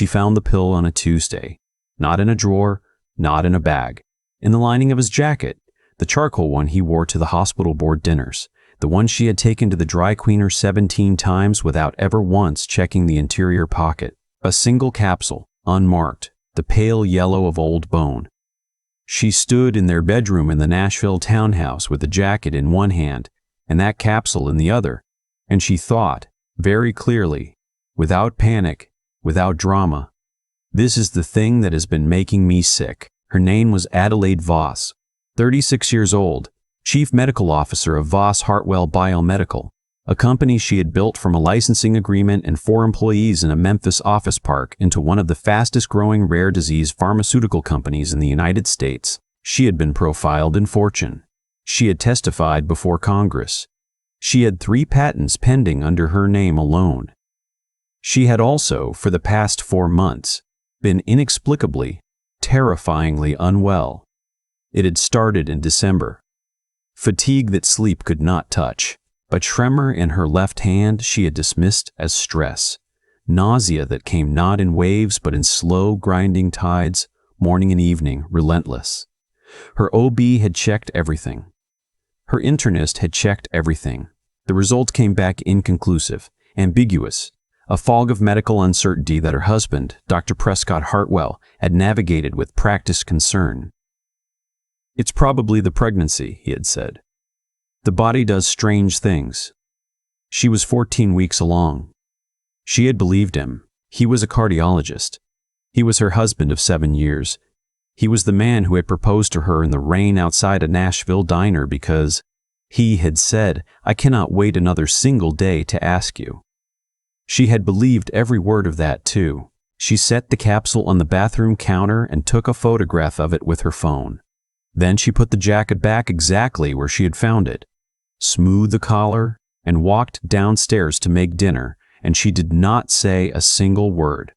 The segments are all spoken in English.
She found the pill on a Tuesday, not in a drawer, not in a bag, in the lining of his jacket, the charcoal one he wore to the hospital board dinners, the one she had taken to the dry cleaner 17 times without ever once checking the interior pocket. A single capsule, unmarked, the pale yellow of old bone. She stood in their bedroom in the Nashville townhouse with the jacket in one hand and that capsule in the other, and she thought, very clearly, without panic, without drama, "This is the thing that has been making me sick." Her name was Adelaide Voss, 36 years old, chief medical officer of Voss Hartwell Biomedical, a company she had built from a licensing agreement and 4 employees in a Memphis office park into one of the fastest-growing rare disease pharmaceutical companies in the United States. She had been profiled in Fortune. She had testified before Congress. She had 3 patents pending under her name alone. She had also, for the past 4 months, been inexplicably, terrifyingly unwell. It had started in December. Fatigue that sleep could not touch. A tremor in her left hand she had dismissed as stress. Nausea that came not in waves but in slow, grinding tides, morning and evening, relentless. Her OB had checked everything. Her internist had checked everything. The results came back inconclusive, ambiguous, a fog of medical uncertainty that her husband, Dr. Prescott Hartwell, had navigated with practiced concern. "It's probably the pregnancy," he had said. "The body does strange things." She was 14 weeks along. She had believed him. He was a cardiologist. He was her husband of 7 years. He was the man who had proposed to her in the rain outside a Nashville diner because he had said, "I cannot wait another single day to ask you." She had believed every word of that too. She set the capsule on the bathroom counter and took a photograph of it with her phone. Then she put the jacket back exactly where she had found it, smoothed the collar, and walked downstairs to make dinner, and she did not say a single word.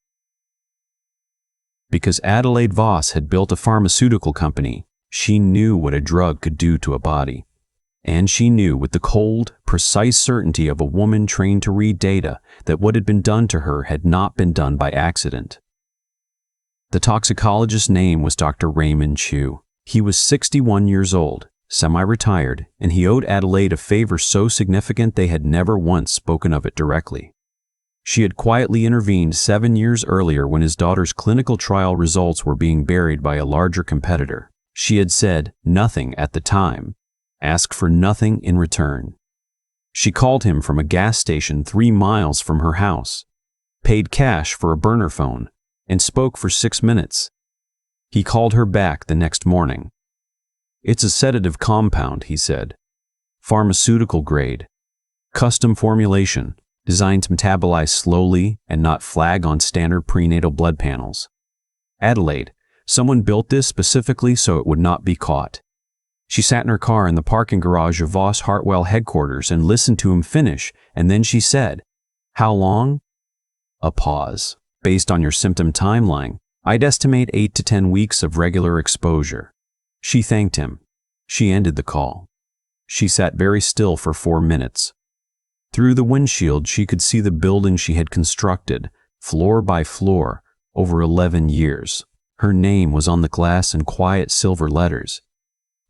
Because Adelaide Voss had built a pharmaceutical company, she knew what a drug could do to a body. And she knew with the cold, precise certainty of a woman trained to read data that what had been done to her had not been done by accident. The toxicologist's name was Dr. Raymond Chu. He was 61 years old, semi-retired, and he owed Adelaide a favor so significant they had never once spoken of it directly. She had quietly intervened 7 years earlier when his daughter's clinical trial results were being buried by a larger competitor. She had said nothing at the time, asked for nothing in return. She called him from a gas station 3 miles from her house, paid cash for a burner phone, and spoke for 6 minutes. He called her back the next morning. "It's a sedative compound," he said. "Pharmaceutical grade. Custom formulation, designed to metabolize slowly and not flag on standard prenatal blood panels. Adelaide, someone built this specifically so it would not be caught." She sat in her car in the parking garage of Voss Hartwell headquarters and listened to him finish, and then she said, "How long?" A pause. "Based on your symptom timeline, I'd estimate 8 to 10 weeks of regular exposure." She thanked him. She ended the call. She sat very still for 4 minutes. Through the windshield, she could see the building she had constructed, floor by floor, over 11 years. Her name was on the glass in quiet silver letters.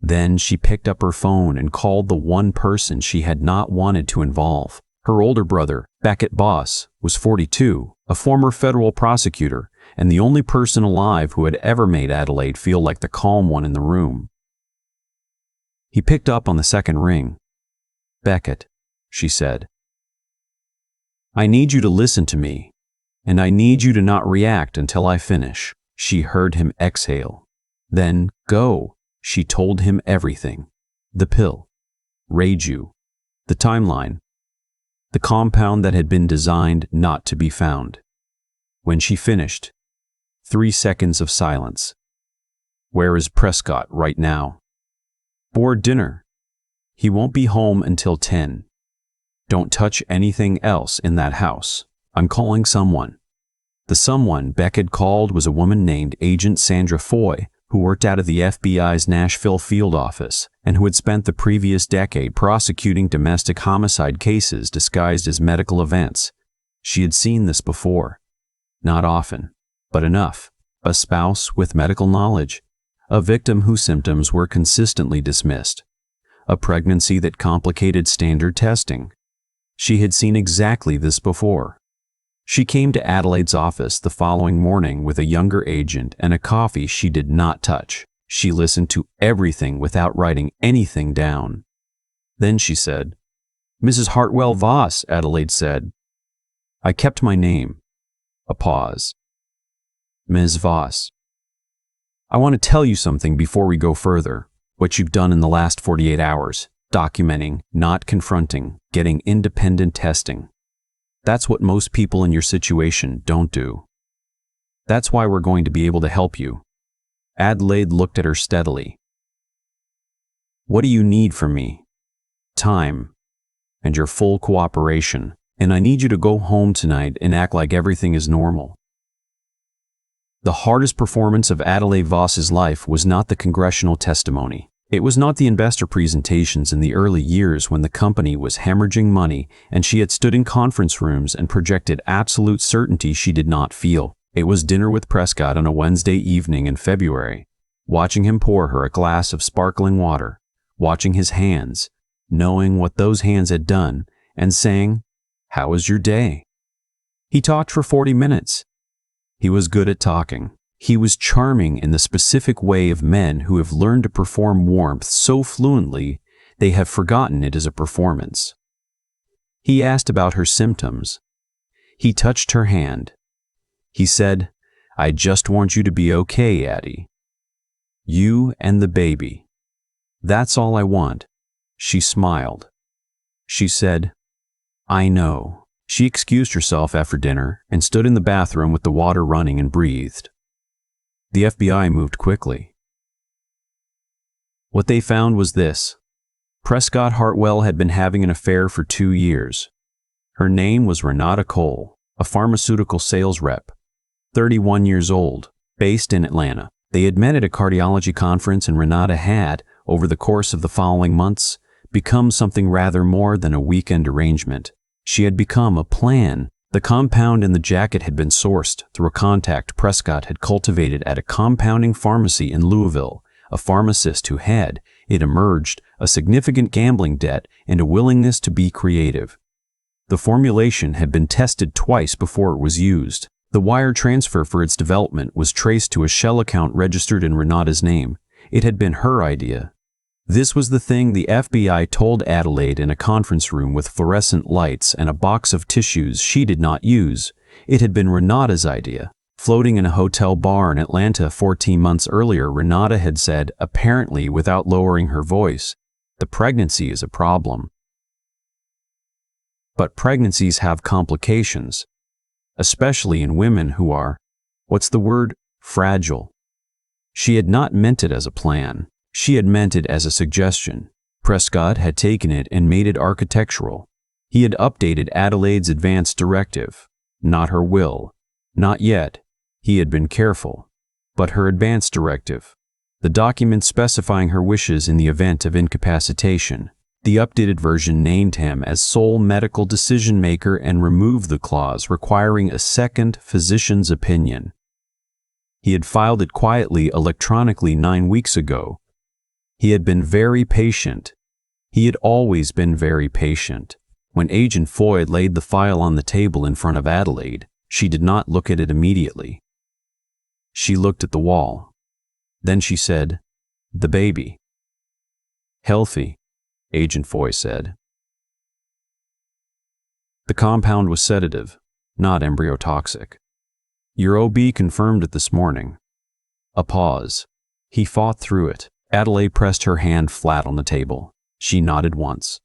Then she picked up her phone and called the one person she had not wanted to involve. Her older brother, Beckett Boss, was 42, a former federal prosecutor, and the only person alive who had ever made Adelaide feel like the calm one in the room. He picked up on the second ring. "Beckett," she said, "I need you to listen to me, and I need you to not react until I finish." She heard him exhale. Then, "Go." She told him everything. The pill, Reiju, the timeline, the compound that had been designed not to be found. When she finished, 3 seconds of silence. "Where is Prescott right now?" "Board dinner. He won't be home until 10. Don't touch anything else in that house. I'm calling someone." The someone Beckett called was a woman named Agent Sandra Foy, who worked out of the FBI's Nashville field office and who had spent the previous decade prosecuting domestic homicide cases disguised as medical events. She had seen this before. Not often, But enough. A spouse with medical knowledge. A victim whose symptoms were consistently dismissed. A pregnancy that complicated standard testing. She had seen exactly this before. She came to Adelaide's office the following morning with a younger agent and a coffee she did not touch. She listened to everything without writing anything down. Then she said, "Mrs. Hartwell Voss," Adelaide said. "I kept my name." A pause. "Ms. Voss, I want to tell you something before we go further. What you've done in the last 48 hours, documenting, not confronting, getting independent testing. That's what most people in your situation don't do. That's why we're going to be able to help you." Adelaide looked at her steadily. "What do you need from me?" "Time. And your full cooperation. And I need you to go home tonight and act like everything is normal." The hardest performance of Adelaide Voss's life was not the congressional testimony. It was not the investor presentations in the early years when the company was hemorrhaging money and she had stood in conference rooms and projected absolute certainty she did not feel. It was dinner with Prescott on a Wednesday evening in February, watching him pour her a glass of sparkling water, watching his hands, knowing what those hands had done, and saying, "How was your day?" He talked for 40 minutes. He was good at talking. He was charming in the specific way of men who have learned to perform warmth so fluently they have forgotten it is a performance. He asked about her symptoms. He touched her hand. He said, "I just want you to be okay, Addie. You and the baby. That's all I want." She smiled. She said, "I know." She excused herself after dinner and stood in the bathroom with the water running and breathed. The FBI moved quickly. What they found was this. Prescott Hartwell had been having an affair for 2 years. Her name was Renata Cole, a pharmaceutical sales rep, 31 years old, based in Atlanta. They had met at a cardiology conference, and Renata had, over the course of the following months, become something rather more than a weekend arrangement. She had become a plan. The compound in the jacket had been sourced through a contact Prescott had cultivated at a compounding pharmacy in Louisville, a pharmacist who had, it emerged, a significant gambling debt and a willingness to be creative. The formulation had been tested twice before it was used. The wire transfer for its development was traced to a shell account registered in Renata's name. It had been her idea. This was the thing the FBI told Adelaide in a conference room with fluorescent lights and a box of tissues she did not use. It had been Renata's idea. Floating in a hotel bar in Atlanta 14 months earlier, Renata had said, apparently without lowering her voice, "The pregnancy is a problem. But pregnancies have complications, especially in women who are, what's the word, fragile." She had not meant it as a plan. She had meant it as a suggestion. Prescott had taken it and made it architectural. He had updated Adelaide's advance directive, not her will. Not yet. He had been careful. But her advance directive, the document specifying her wishes in the event of incapacitation. The updated version named him as sole medical decision maker and removed the clause requiring a second physician's opinion. He had filed it quietly electronically 9 weeks ago. He had been very patient. He had always been very patient. When Agent Foyd laid the file on the table in front of Adelaide, she did not look at it immediately. She looked at the wall. Then she said, "The baby." "Healthy," Agent Foyd said. The compound was sedative, not embryotoxic. "Your OB confirmed it this morning." A pause. He fought through it. Adelaide pressed her hand flat on the table. She nodded once.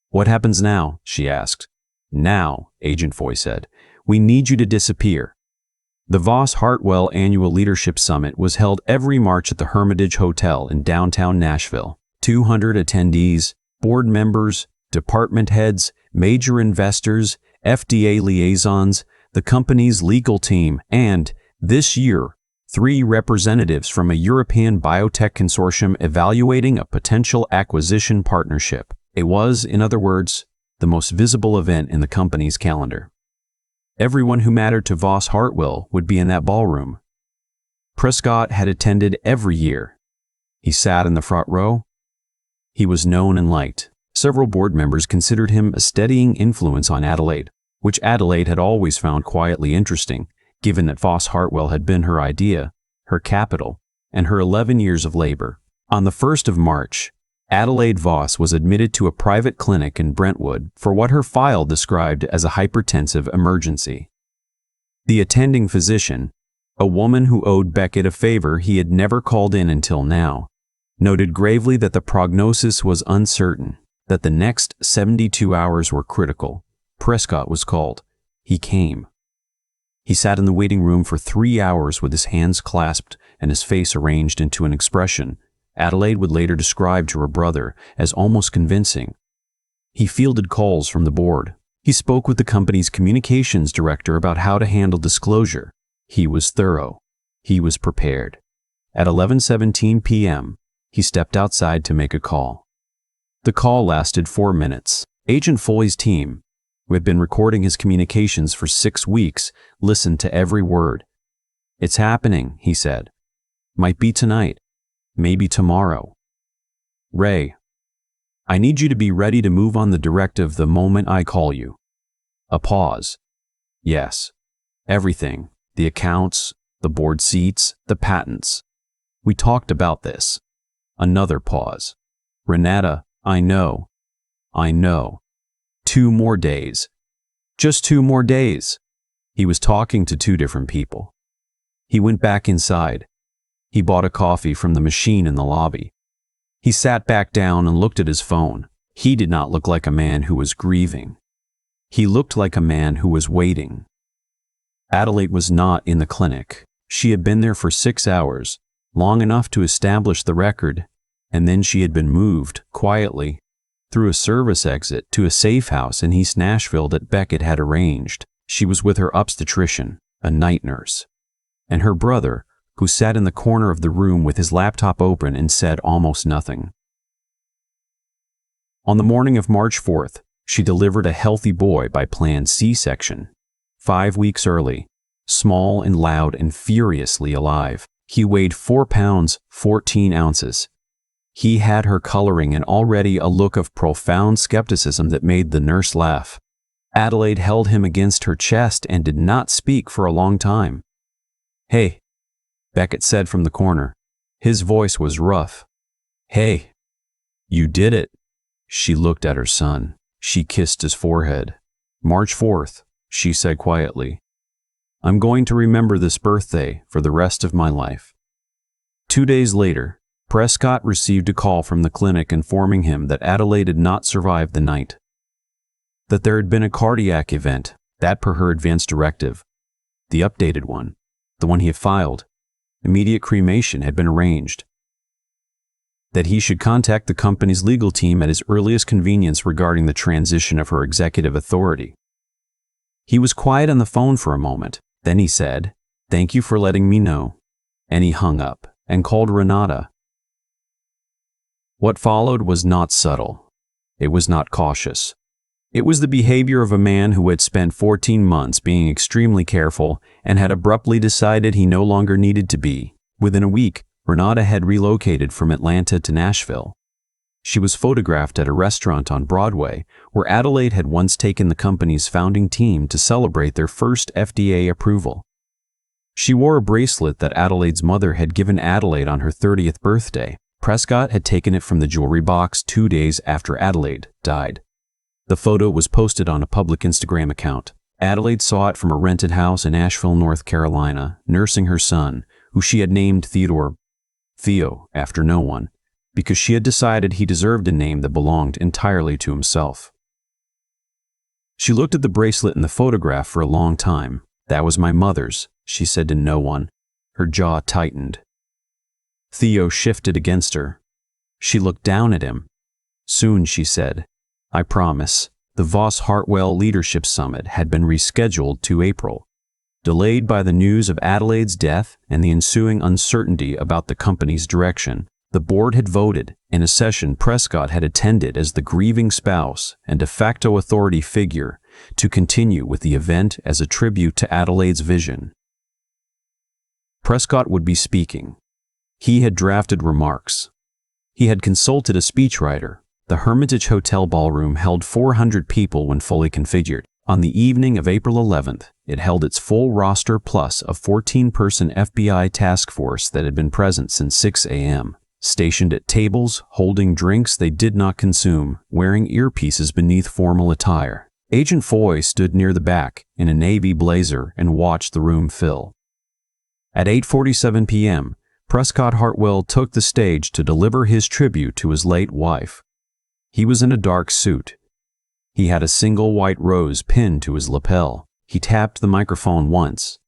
"What happens now?" she asked. "Now," Agent Foy said, "we need you to disappear." The Voss Hartwell Annual Leadership Summit was held every March at the Hermitage Hotel in downtown Nashville. 200 attendees, board members, department heads, major investors, FDA liaisons, the company's legal team, and, this year, 3 representatives from a European biotech consortium evaluating a potential acquisition partnership. It was, in other words, the most visible event in the company's calendar. Everyone who mattered to Voss Hartwell would be in that ballroom. Prescott had attended every year. He sat in the front row. He was known and liked. Several board members considered him a steadying influence on Adelaide, which Adelaide had always found quietly interesting, given that Voss Hartwell had been her idea, her capital, and her 11 years of labor. On the 1st of March, Adelaide Voss was admitted to a private clinic in Brentwood for what her file described as a hypertensive emergency. The attending physician, a woman who owed Beckett a favor he had never called in until now, noted gravely that the prognosis was uncertain, that the next 72 hours were critical. Prescott was called. He came. He sat in the waiting room for 3 hours with his hands clasped and his face arranged into an expression Adelaide would later describe to her brother as almost convincing. He fielded calls from the board. He spoke with the company's communications director about how to handle disclosure. He was thorough. He was prepared. At 11:17 p.m., he stepped outside to make a call. The call lasted 4 minutes. Agent Foley's team, who had been recording his communications for 6 weeks, listened to every word. "It's happening," he said. "Might be tonight. Maybe tomorrow. Ray, I need you to be ready to move on the directive the moment I call you." A pause. "Yes. Everything. The accounts, the board seats, the patents. We talked about this." Another pause. "Renata, I know. 2 more days. Just 2 more days." He was talking to 2 different people. He went back inside. He bought a coffee from the machine in the lobby. He sat back down and looked at his phone. He did not look like a man who was grieving. He looked like a man who was waiting. Adelaide was not in the clinic. She had been there for 6 hours, long enough to establish the record, and then she had been moved, quietly, through a service exit to a safe house in East Nashville that Beckett had arranged. She was with her obstetrician, a night nurse, and her brother, who sat in the corner of the room with his laptop open and said almost nothing. On the morning of March 4th, she delivered a healthy boy by planned C-section. 5 weeks early, small and loud and furiously alive. He weighed 4 pounds, 14 ounces. He had her coloring and already a look of profound skepticism that made the nurse laugh. Adelaide held him against her chest and did not speak for a long time. "Hey," Beckett said from the corner. His voice was rough. "Hey, you did it." She looked at her son. She kissed his forehead. "March 4th, she said quietly. "I'm going to remember this birthday for the rest of my life." 2 days later, Prescott received a call from the clinic informing him that Adelaide had not survived the night. That there had been a cardiac event, that per her advance directive, the updated one, the one he had filed. Immediate cremation had been arranged. That he should contact the company's legal team at his earliest convenience regarding the transition of her executive authority. He was quiet on the phone for a moment. Then he said, "Thank you for letting me know." And he hung up and called Renata. What followed was not subtle. It was not cautious. It was the behavior of a man who had spent 14 months being extremely careful and had abruptly decided he no longer needed to be. Within a week, Renata had relocated from Atlanta to Nashville. She was photographed at a restaurant on Broadway, where Adelaide had once taken the company's founding team to celebrate their first FDA approval. She wore a bracelet that Adelaide's mother had given Adelaide on her 30th birthday. Prescott had taken it from the jewelry box 2 days after Adelaide died. The photo was posted on a public Instagram account. Adelaide saw it from a rented house in Asheville, North Carolina, nursing her son, who she had named Theo, after no one, because she had decided he deserved a name that belonged entirely to himself. She looked at the bracelet in the photograph for a long time. "That was my mother's," she said to no one. Her jaw tightened. Theo shifted against her. She looked down at him. "Soon," she said. "I promise." The Voss Hartwell Leadership Summit had been rescheduled to April, delayed by the news of Adelaide's death and the ensuing uncertainty about the company's direction. The board had voted, in a session Prescott had attended as the grieving spouse and de facto authority figure, to continue with the event as a tribute to Adelaide's vision. Prescott would be speaking. He had drafted remarks. He had consulted a speechwriter. The Hermitage Hotel ballroom held 400 people when fully configured. On the evening of April 11th, it held its full roster plus a 14-person FBI task force that had been present since 6 a.m., stationed at tables, holding drinks they did not consume, wearing earpieces beneath formal attire. Agent Foy stood near the back in a navy blazer and watched the room fill. At 8:47 p.m., Prescott Hartwell took the stage to deliver his tribute to his late wife. He was in a dark suit. He had a single white rose pinned to his lapel. He tapped the microphone once,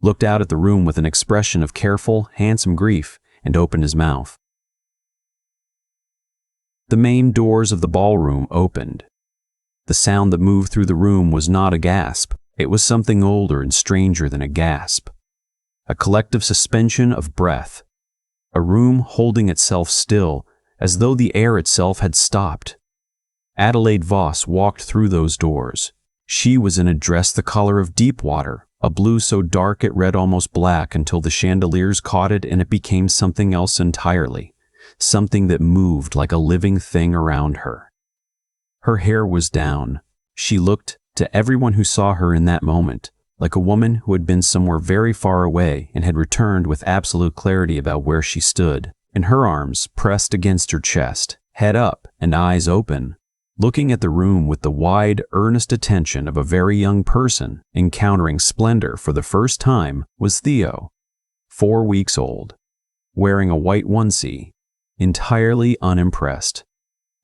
looked out at the room with an expression of careful, handsome grief, and opened his mouth. The main doors of the ballroom opened. The sound that moved through the room was not a gasp. It was something older and stranger than a gasp. A collective suspension of breath. A room holding itself still, as though the air itself had stopped. Adelaide Voss walked through those doors. She was in a dress the color of deep water, a blue so dark it read almost black until the chandeliers caught it and it became something else entirely, something that moved like a living thing around her. Her hair was down. She looked, to everyone who saw her in that moment, like a woman who had been somewhere very far away and had returned with absolute clarity about where she stood, and her arms pressed against her chest, head up and eyes open, looking at the room with the wide, earnest attention of a very young person encountering splendor for the first time, was Theo, 4 weeks old, wearing a white onesie, entirely unimpressed.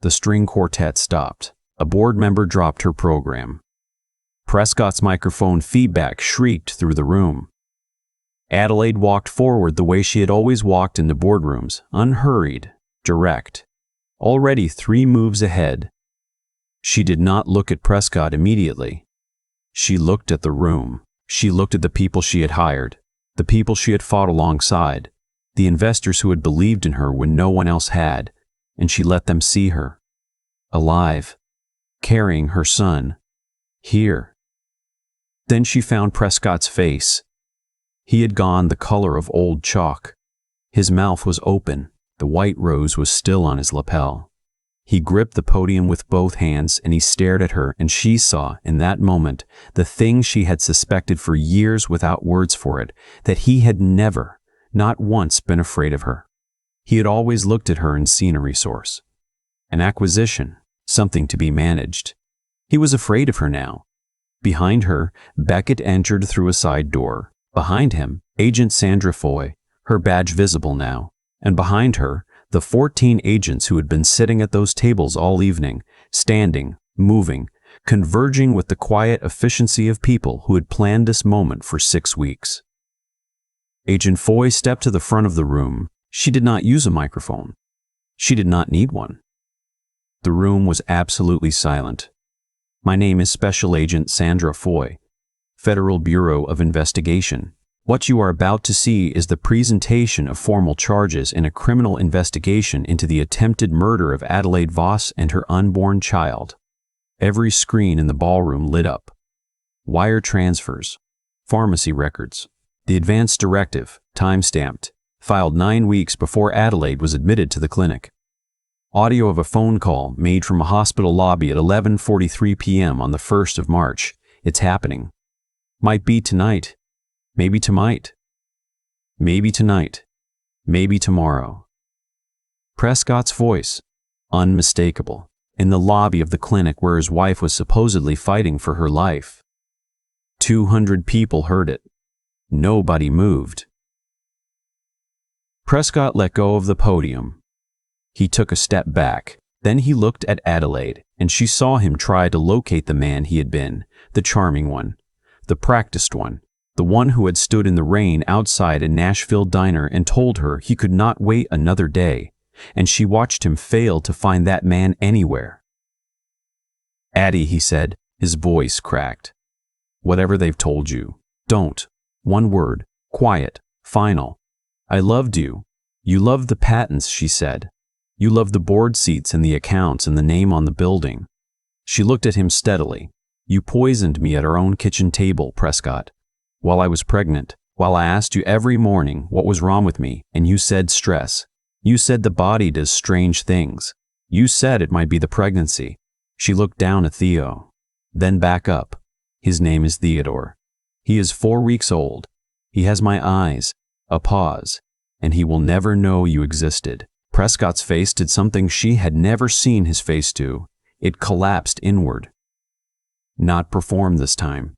The string quartet stopped. A board member dropped her program. Prescott's microphone feedback shrieked through the room. Adelaide walked forward the way she had always walked into boardrooms, unhurried, direct, already 3 moves ahead. She did not look at Prescott immediately. She looked at the room. She looked at the people she had hired, the people she had fought alongside, the investors who had believed in her when no one else had, and she let them see her, alive, carrying her son, here. Then she found Prescott's face. He had gone the color of old chalk. His mouth was open. The white rose was still on his lapel. He gripped the podium with both hands and he stared at her, and she saw, in that moment, the thing she had suspected for years without words for it, that he had never, not once, been afraid of her. He had always looked at her and seen a resource, an acquisition, something to be managed. He was afraid of her now. Behind her, Beckett entered through a side door. Behind him, Agent Sandra Foy, her badge visible now, and behind her, the 14 agents who had been sitting at those tables all evening, standing, moving, converging with the quiet efficiency of people who had planned this moment for 6 weeks. Agent Foy stepped to the front of the room. She did not use a microphone. She did not need one. The room was absolutely silent. "My name is Special Agent Sandra Foy, Federal Bureau of Investigation. What you are about to see is the presentation of formal charges in a criminal investigation into the attempted murder of Adelaide Voss and her unborn child." Every screen in the ballroom lit up. Wire transfers, pharmacy records, the advance directive, time-stamped, filed 9 weeks before Adelaide was admitted to the clinic. Audio of a phone call made from a hospital lobby at 11:43 p.m. on the 1st of March. It's happening. Might be tonight. Maybe tonight. Maybe tonight. Maybe tomorrow. Prescott's voice, unmistakable, in the lobby of the clinic where his wife was supposedly fighting for her life. 200 people heard it. Nobody moved. Prescott let go of the podium. He took a step back. Then he looked at Adelaide, and she saw him try to locate the man he had been, the charming one, the practiced one, the one who had stood in the rain outside a Nashville diner and told her he could not wait another day, and she watched him fail to find that man anywhere. "Addie," he said, his voice cracked. "Whatever they've told you, don't. One word, quiet, final. I loved you. You loved the patents," she said. "You loved the board seats and the accounts and the name on the building." She looked at him steadily. You poisoned me at our own kitchen table, Prescott. While I was pregnant, while I asked you every morning what was wrong with me, and you said stress. You said the body does strange things. You said it might be the pregnancy. She looked down at Theo, then back up. His name is Theodore. He is 4 weeks old. He has my eyes, a pause, and he will never know you existed. Prescott's face did something she had never seen his face do. It collapsed inward. Not performed this time.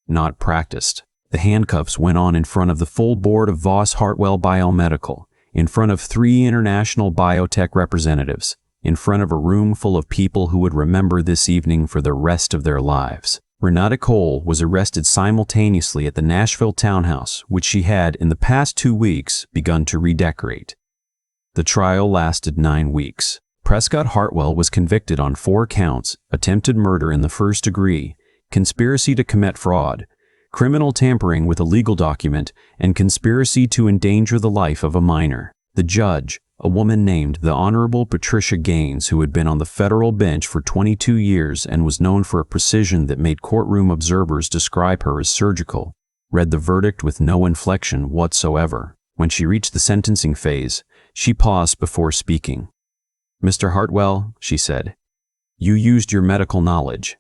Not practiced. The handcuffs went on in front of the full board of Voss Hartwell Biomedical, in front of 3 international biotech representatives, in front of a room full of people who would remember this evening for the rest of their lives. Renata Cole was arrested simultaneously at the Nashville townhouse, which she had, in the past 2 weeks, begun to redecorate. The trial lasted 9 weeks. Prescott Hartwell was convicted on 4 counts: attempted murder in the first degree, conspiracy to commit fraud, criminal tampering with a legal document, and conspiracy to endanger the life of a minor. The judge, a woman named the Honorable Patricia Gaines, who had been on the federal bench for 22 years and was known for a precision that made courtroom observers describe her as surgical, read the verdict with no inflection whatsoever. When she reached the sentencing phase, she paused before speaking. "Mr. Hartwell," she said, "you used your medical knowledge,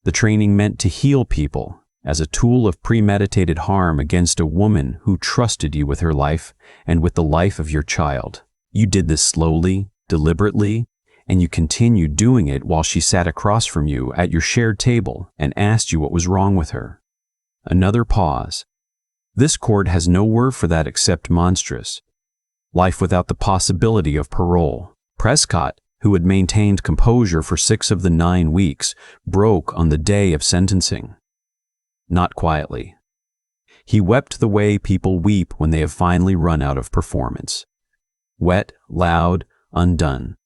the training meant to heal people, as a tool of premeditated harm against a woman who trusted you with her life and with the life of your child. You did this slowly, deliberately, and you continued doing it while she sat across from you at your shared table and asked you what was wrong with her." Another pause. "This court has no word for that except monstrous. Life without the possibility of parole." Prescott, who had maintained composure for 6 of the 9 weeks, broke on the day of sentencing. Not quietly. He wept the way people weep when they have finally run out of performance. Wet, loud, undone.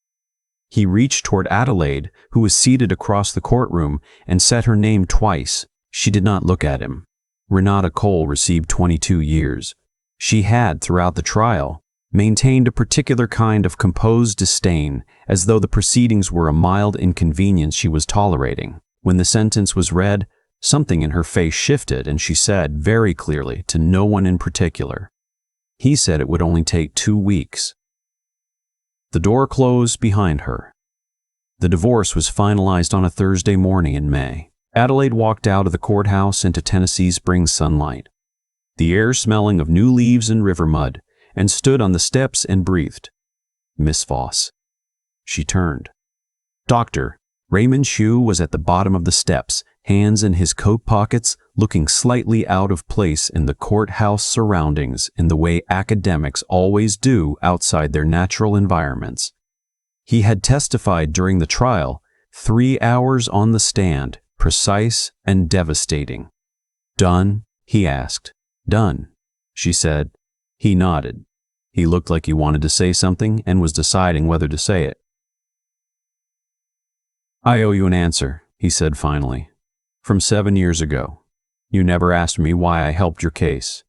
He reached toward Adelaide, who was seated across the courtroom, and said her name twice. She did not look at him. Renata Cole received 22 years. She had, throughout the trial, maintained a particular kind of composed disdain, as though the proceedings were a mild inconvenience she was tolerating. When the sentence was read, something in her face shifted, and she said very clearly to no one in particular, "He said it would only take 2 weeks." The door closed behind her. The divorce was finalized on a Thursday morning in May. Adelaide walked out of the courthouse into Tennessee's spring sunlight, the air smelling of new leaves and river mud, and stood on the steps and breathed. "Miss Voss." She turned. Dr. Raymond Shue was at the bottom of the steps, hands in his coat pockets, looking slightly out of place in the courthouse surroundings in the way academics always do outside their natural environments. He had testified during the trial, 3 hours on the stand, precise and devastating. "Done?" he asked. "Done," she said. He nodded. He looked like he wanted to say something and was deciding whether to say it. "I owe you an answer," he said finally. "From 7 years ago. You never asked me why I helped your case,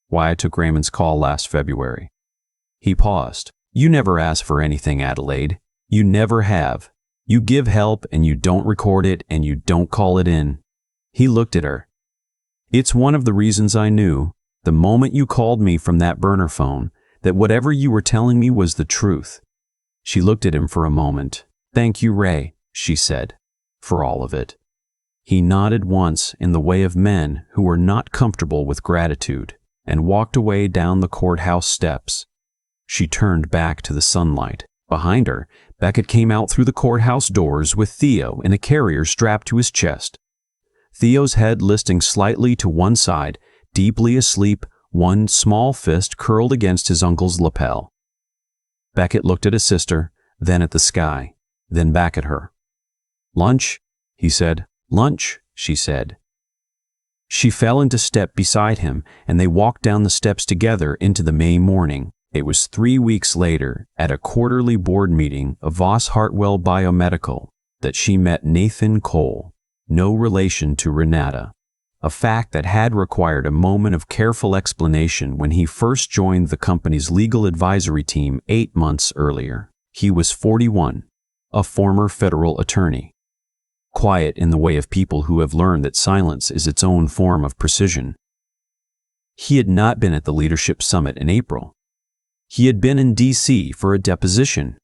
why I took Raymond's call last February." He paused. "You never asked for anything, Adelaide. You never have. You give help and you don't record it and you don't call it in." He looked at her. "It's one of the reasons I knew, the moment you called me from that burner phone, that whatever you were telling me was the truth." She looked at him for a moment. "Thank you, Ray," she said, "for all of it." He nodded once in the way of men who were not comfortable with gratitude and walked away down the courthouse steps. She turned back to the sunlight. Behind her, Beckett came out through the courthouse doors with Theo in a carrier strapped to his chest. Theo's head listing slightly to one side, deeply asleep, one small fist curled against his uncle's lapel. Beckett looked at his sister, then at the sky, then back at her. "Lunch?" he said. "Lunch," she said. She fell into step beside him, and they walked down the steps together into the May morning. It was 3 weeks later, at a quarterly board meeting of Voss Hartwell Biomedical, that she met Nathan Cole, no relation to Renata, a fact that had required a moment of careful explanation when he first joined the company's legal advisory team 8 months earlier. He was 41, a former federal attorney. quiet in the way of people who have learned that silence is its own form of precision. He had not been at the leadership summit in April. He had been in D.C. for a deposition.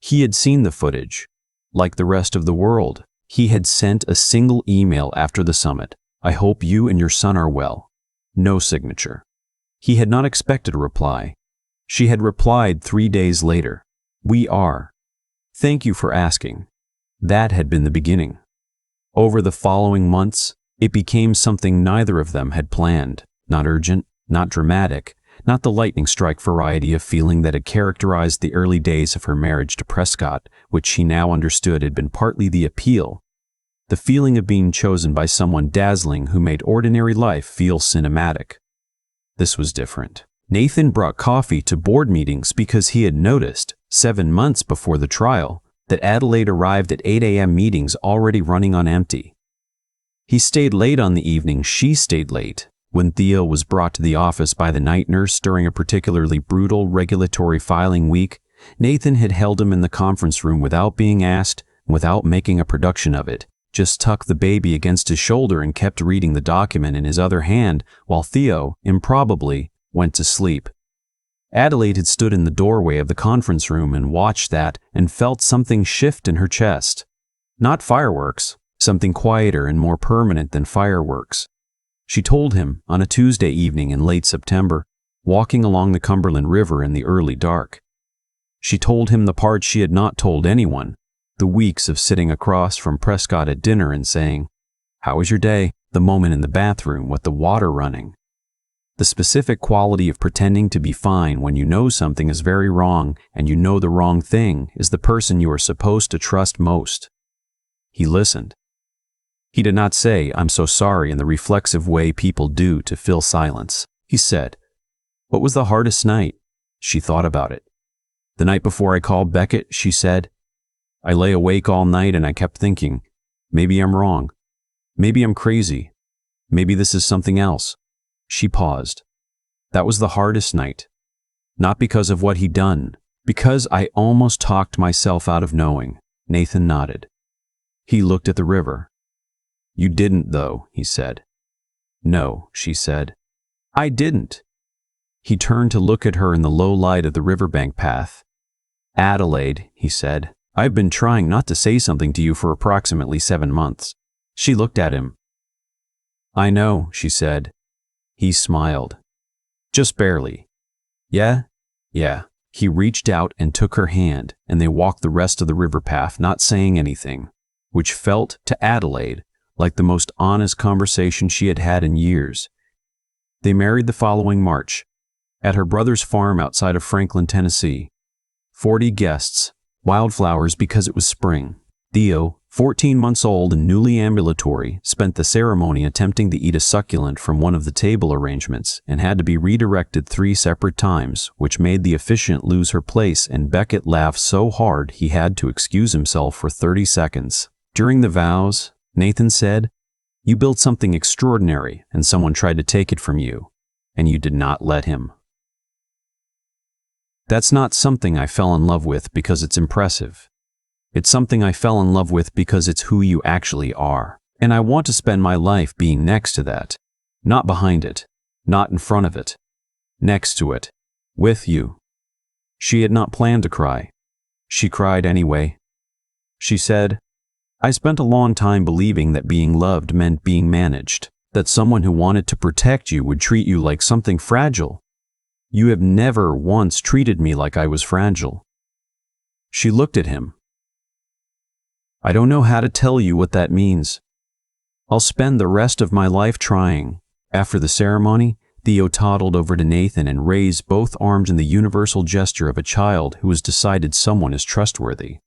He had seen the footage. Like the rest of the world, he had sent a single email after the summit. "I hope you and your son are well." No signature. He had not expected a reply. She had replied 3 days later. "We are. Thank you for asking." That had been the beginning. Over the following months, it became something neither of them had planned. Not urgent, not dramatic, not the lightning strike variety of feeling that had characterized the early days of her marriage to Prescott, which she now understood had been partly the appeal. The feeling of being chosen by someone dazzling who made ordinary life feel cinematic. This was different. Nathan brought coffee to board meetings because he had noticed, 7 months before the trial, that Adelaide arrived at 8 a.m. meetings already running on empty. He stayed late on the evening she stayed late. When Theo was brought to the office by the night nurse during a particularly brutal regulatory filing week, Nathan had held him in the conference room without being asked, without making a production of it, just tucked the baby against his shoulder and kept reading the document in his other hand while Theo, improbably, went to sleep. Adelaide had stood in the doorway of the conference room and watched that and felt something shift in her chest. Not fireworks, something quieter and more permanent than fireworks. She told him on a Tuesday evening in late September, walking along the Cumberland River in the early dark. She told him the part she had not told anyone, the weeks of sitting across from Prescott at dinner and saying, "How was your day?" The moment in the bathroom with the water running. The specific quality of pretending to be fine when you know something is very wrong and you know the wrong thing is the person you are supposed to trust most. He listened. He did not say, "I'm so sorry," in the reflexive way people do to fill silence. He said, "What was the hardest night?" She thought about it. "The night before I called Beckett," she said. "I lay awake all night and I kept thinking, maybe I'm wrong. Maybe I'm crazy. Maybe this is something else." She paused. "That was the hardest night. Not because of what he'd done, because I almost talked myself out of knowing." Nathan nodded. He looked at the river. "You didn't, though," he said. "No," she said. "I didn't." He turned to look at her in the low light of the riverbank path. "Adelaide," he said, "I've been trying not to say something to you for approximately 7 months." She looked at him. "I know," she said. He smiled. "Just barely." "Yeah? Yeah." He reached out and took her hand, and they walked the rest of the river path, not saying anything, which felt to Adelaide like the most honest conversation she had had in years. They married the following March, at her brother's farm outside of Franklin, Tennessee. 40 guests, wildflowers because it was spring. Theo, 14 months old and newly ambulatory, spent the ceremony attempting to eat a succulent from one of the table arrangements and had to be redirected 3 separate times, which made the officiant lose her place and Beckett laugh so hard he had to excuse himself for 30 seconds. During the vows, Nathan said, "You built something extraordinary and someone tried to take it from you, and you did not let him. That's not something I fell in love with because it's impressive. It's something I fell in love with because it's who you actually are. And I want to spend my life being next to that. Not behind it. Not in front of it. Next to it. With you." She had not planned to cry. She cried anyway. She said, "I spent a long time believing that being loved meant being managed, that someone who wanted to protect you would treat you like something fragile. You have never once treated me like I was fragile." She looked at him. "I don't know how to tell you what that means. I'll spend the rest of my life trying." After the ceremony, Theo toddled over to Nathan and raised both arms in the universal gesture of a child who has decided someone is trustworthy.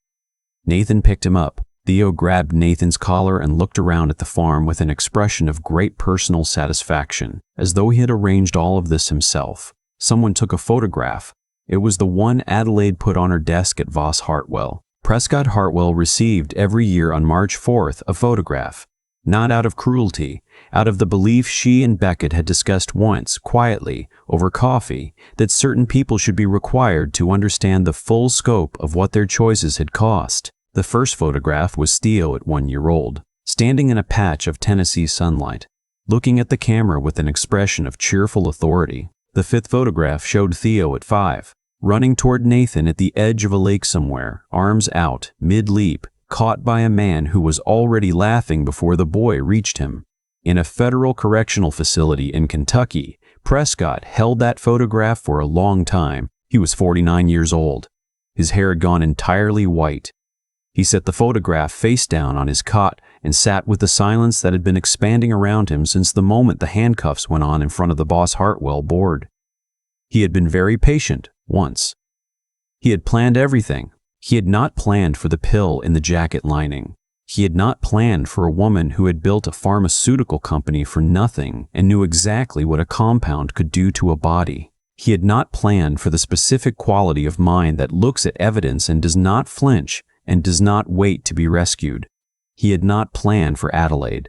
Nathan picked him up. Theo grabbed Nathan's collar and looked around at the farm with an expression of great personal satisfaction, as though he had arranged all of this himself. Someone took a photograph. It was the one Adelaide put on her desk at Voss Hartwell. Prescott Hartwell received every year on March 4th a photograph, not out of cruelty, out of the belief she and Beckett had discussed once, quietly, over coffee, that certain people should be required to understand the full scope of what their choices had cost. The first photograph was Theo at 1 year old, standing in a patch of Tennessee sunlight, looking at the camera with an expression of cheerful authority. The fifth photograph showed Theo at 5, running toward Nathan at the edge of a lake somewhere, arms out, mid-leap, caught by a man who was already laughing before the boy reached him. In a federal correctional facility in Kentucky, Prescott held that photograph for a long time. He was 49 years old. His hair had gone entirely white. He set the photograph face down on his cot and sat with the silence that had been expanding around him since the moment the handcuffs went on in front of the Boss Hartwell board. He had been very patient, once. He had planned everything. He had not planned for the pill in the jacket lining. He had not planned for a woman who had built a pharmaceutical company for nothing and knew exactly what a compound could do to a body. He had not planned for the specific quality of mind that looks at evidence and does not flinch and does not wait to be rescued. He had not planned for Adelaide.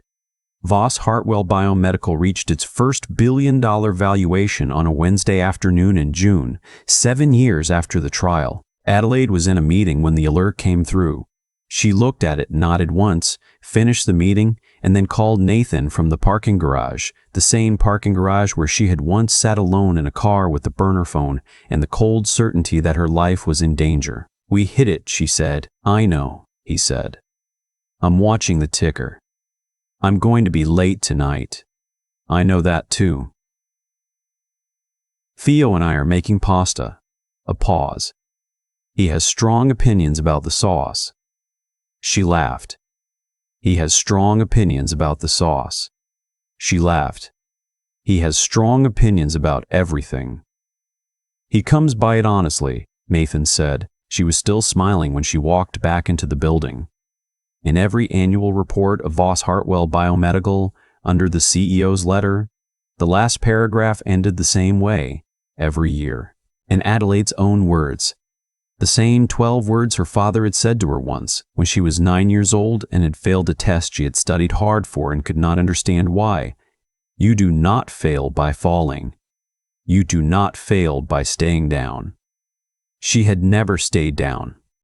Voss Hartwell Biomedical reached its first billion-dollar valuation on a Wednesday afternoon in June, 7 years after the trial. Adelaide was in a meeting when the alert came through. She looked at it, nodded once, finished the meeting, and then called Nathan from the parking garage, the same parking garage where she had once sat alone in a car with the burner phone and the cold certainty that her life was in danger. "We hit it," she said. "I know," he said. "I'm watching the ticker. I'm going to be late tonight. I know that too. Theo and I are making pasta." A pause. "He has strong opinions about the sauce." She laughed. "He has strong opinions about the sauce." She laughed. "He has strong opinions about everything." "He comes by it honestly," Nathan said. She was still smiling when she walked back into the building. In every annual report of Voss Hartwell Biomedical, under the CEO's letter, the last paragraph ended the same way, every year. In Adelaide's own words, the same 12 words her father had said to her once, when she was 9 years old and had failed a test she had studied hard for and could not understand why. "You do not fail by falling. You do not fail by staying down." She had never stayed down.